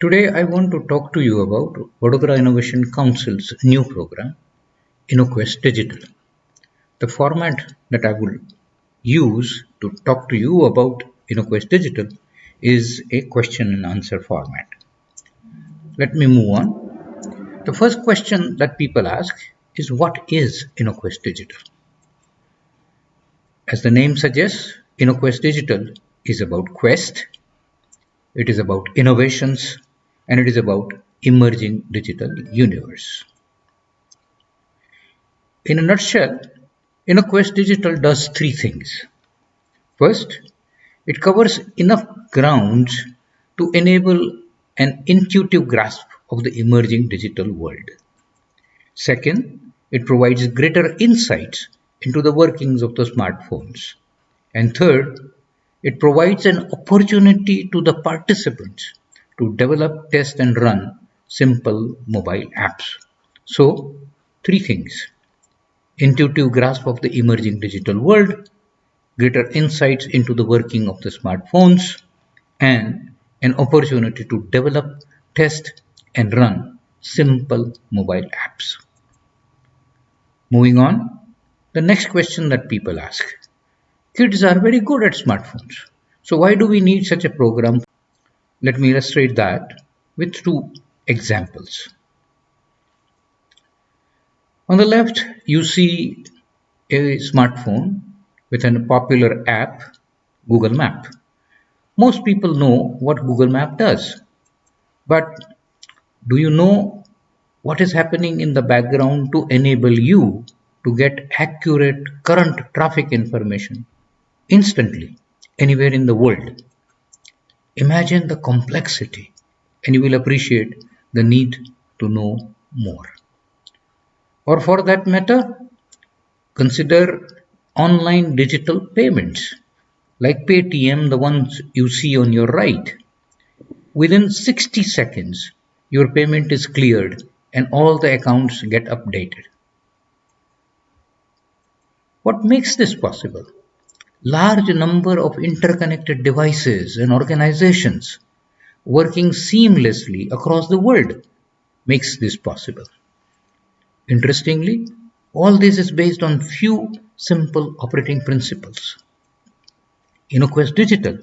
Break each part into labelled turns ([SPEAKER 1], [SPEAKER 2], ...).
[SPEAKER 1] Today I want to talk to you about Vadodara Innovation Council's new program, InnoQuest-Digital. The format that I will use to talk to you about InnoQuest-Digital is a question and answer format. Let me move on. The first question that people ask is, what is InnoQuest-Digital? As the name suggests, InnoQuest-Digital is about Quest, it is about innovations, and it is about emerging digital universe. In a nutshell, InnoQuest-Digital does three things. First, it covers enough grounds to enable an intuitive grasp of the emerging digital world. Second, it provides greater insights into the workings of the smartphones. And third, it provides an opportunity to the participants to develop, test and run simple mobile apps. So, three things: intuitive grasp of the emerging digital world, greater insights into the working of the smartphones, and an opportunity to develop, test and run simple mobile apps. Moving on, the next question that people ask: kids are very good at smartphones, so why do we need such a program? Let me illustrate that with two examples. On the left, you see a smartphone with a popular app, Google Map. Most people know what Google Map does, but do you know what is happening in the background to enable you to get accurate current traffic information instantly anywhere in the world? Imagine the complexity and you will appreciate the need to know more. Or for that matter, consider online digital payments like Paytm, the ones you see on your right. Within 60 seconds, your payment is cleared and all the accounts get updated. What makes this possible? Large number of interconnected devices and organizations working seamlessly across the world makes this possible. Interestingly, all this is based on few simple operating principles. InnoQuest-Digital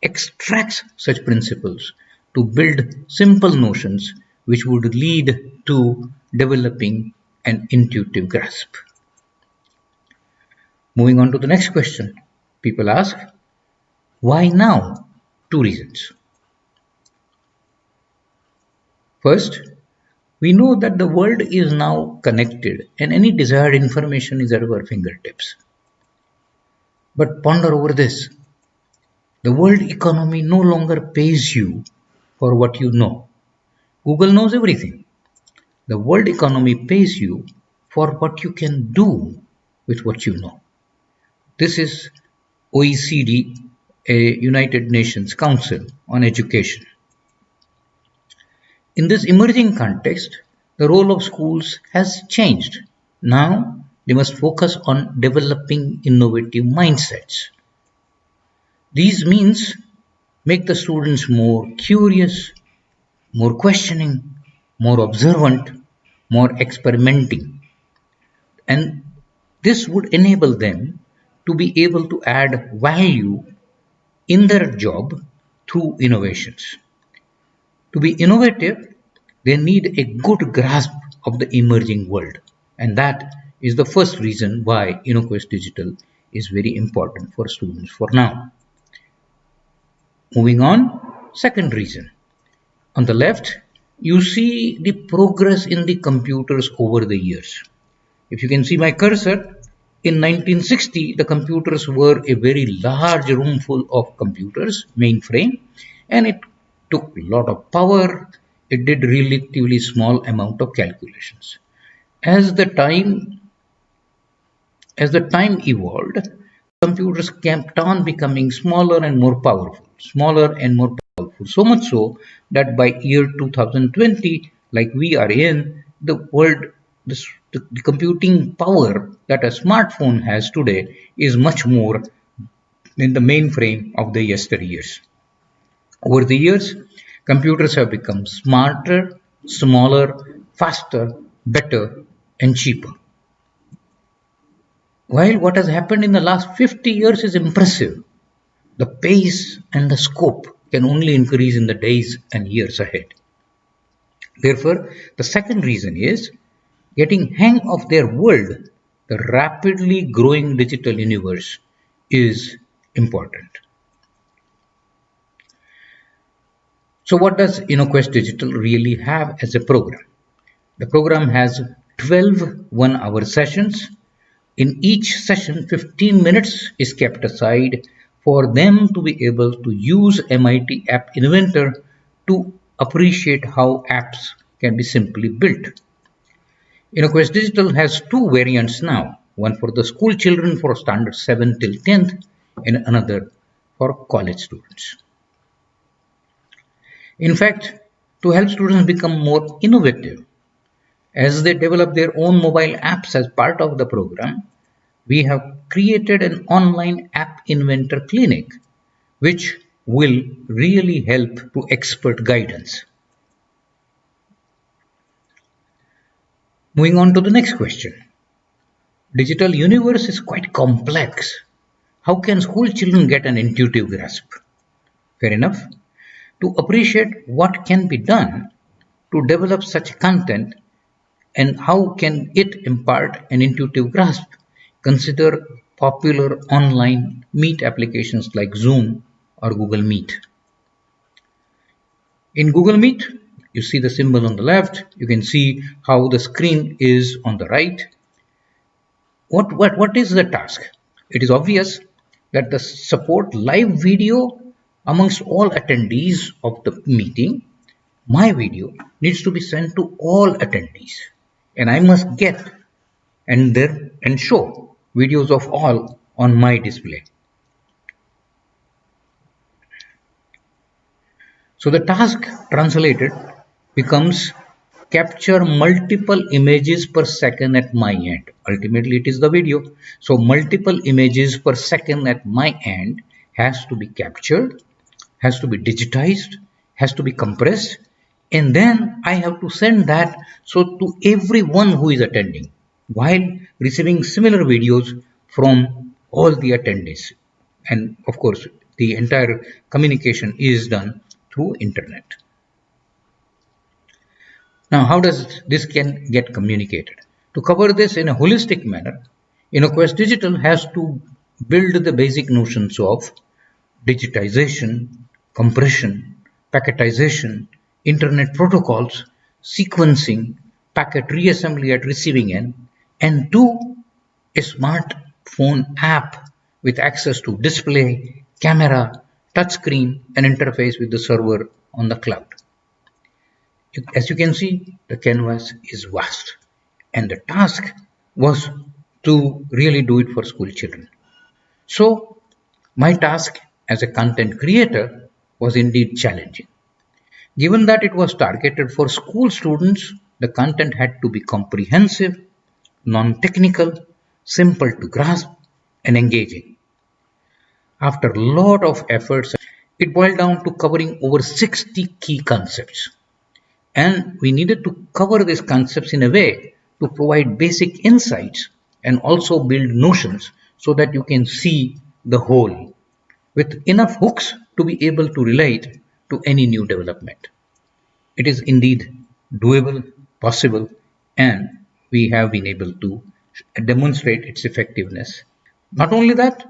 [SPEAKER 1] extracts such principles to build simple notions which would lead to developing an intuitive grasp. Moving on to the next question, people ask, why now? Two reasons. First, we know that the world is now connected and any desired information is at our fingertips. But ponder over this. The world economy no longer pays you for what you know. Google knows everything. The world economy pays you for what you can do with what you know. This is OECD, a United Nations Council on Education. In this emerging context, the role of schools has changed. Now, they must focus on developing innovative mindsets. These means make the students more curious, more questioning, more observant, more experimenting. And this would enable them to be able to add value in their job through innovations. To be innovative, they need a good grasp of the emerging world. And that is the first reason why InnoQuest-Digital is very important for students for now. Moving on, second reason. On the left, you see the progress in the computers over the years. If you can see my cursor, in 1960, the computers were a very large room full of computers, mainframe, and it took a lot of power. It did relatively small amount of calculations. As the time evolved, computers kept on becoming smaller and more powerful, so much so that by year 2020, like we are in, the computing power that a smartphone has today is much more than the mainframe of the yesteryears. Over the years, Computers have become smarter, smaller, faster, better, and cheaper. While what has happened in the last 50 years is impressive, the pace and the scope can only increase in the days and years ahead. Therefore, the second reason is getting hang of their world, the rapidly growing digital universe, is important. So what does InnoQuest Digital really have as a program? The program has 12 one-hour sessions. In each session, 15 minutes is kept aside for them to be able to use MIT App Inventor to appreciate how apps can be simply built. InnoQuest Digital has two variants now, one for the school children for standard 7 till 10th and another for college students. In fact, to help students become more innovative, as they develop their own mobile apps as part of the program, we have created an online app inventor clinic, which will really help to expert guidance. Moving on to the next question. Digital universe is quite complex. How can school children get an intuitive grasp? Fair enough. To appreciate what can be done to develop such content and how can it impart an intuitive grasp, consider popular online meet applications like Zoom or Google Meet. In Google Meet, you see the symbol on the left, you can see how the screen is on the right. What is the task? It is obvious that the support live video amongst all attendees of the meeting. My video needs to be sent to all attendees, and I must get and show videos of all on my display. So the task translated becomes capture multiple images per second at my end. Ultimately, it is the video. So multiple images per second at my end has to be captured, has to be digitized, has to be compressed, and then I have to send that so to everyone who is attending while receiving similar videos from all the attendees. And of course, the entire communication is done through internet. Now, how does this can get communicated? To cover this in a holistic manner, InnoQuest Digital has to build the basic notions of digitization, compression, packetization, internet protocols, sequencing, packet reassembly at receiving end, and do a smartphone app with access to display, camera, touchscreen, and interface with the server on the cloud. As you can see, the canvas is vast, and the task was to really do it for school children. So, my task as a content creator was indeed challenging. Given that it was targeted for school students, the content had to be comprehensive, non-technical, simple to grasp, and engaging. After a lot of efforts, it boiled down to covering over 60 key concepts. And we needed to cover these concepts in a way to provide basic insights and also build notions so that you can see the whole with enough hooks to be able to relate to any new development. It is indeed doable, possible, and we have been able to demonstrate its effectiveness. Not only that,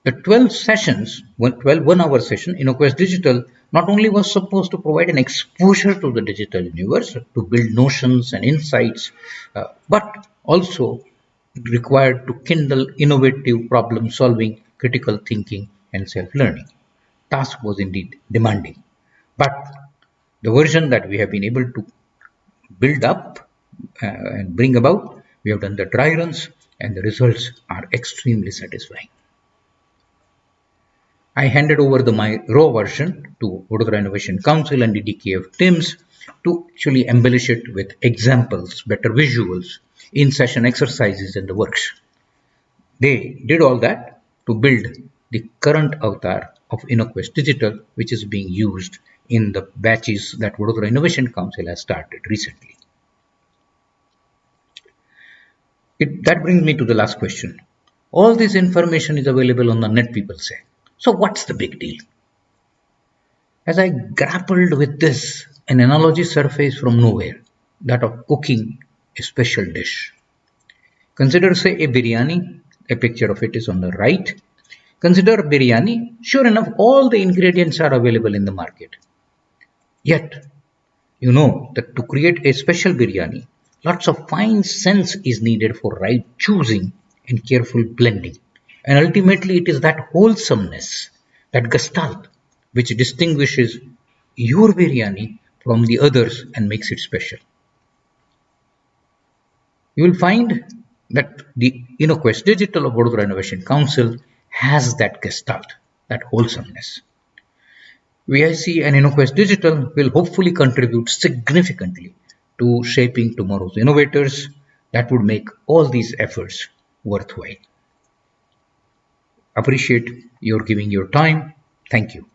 [SPEAKER 1] the 12 sessions, 12 1-hour session, InnoQuest Digital not only was supposed to provide an exposure to the digital universe, to build notions and insights, but also required to kindle innovative problem solving, critical thinking, and self-learning. Task was indeed demanding. But the version that we have been able to build up and bring about, we have done the dry runs, and the results are extremely satisfying. I handed over my raw version to Vadodara Innovation Council and DDKF teams to actually embellish it with examples, better visuals, in-session exercises, and the works. They did all that to build the current avatar of InnoQuest Digital, which is being used in the batches that Vadodara Innovation Council has started recently. That brings me to the last question. All this information is available on the net, people say. So what's the big deal? As I grappled with this, an analogy surfaced from nowhere, that of cooking a special dish. Consider, say, a biryani. A picture of it is on the right. Consider biryani. Sure enough, all the ingredients are available in the market. Yet, you know that to create a special biryani, lots of fine sense is needed for right choosing and careful blending. And ultimately, it is that wholesomeness, that gestalt, which distinguishes your biryani from the others and makes it special. You will find that the InnoQuest Digital of Vadodara Innovation Council has that gestalt, that wholesomeness. VIC and InnoQuest Digital will hopefully contribute significantly to shaping tomorrow's innovators that would make all these efforts worthwhile. Appreciate your giving your time. Thank you.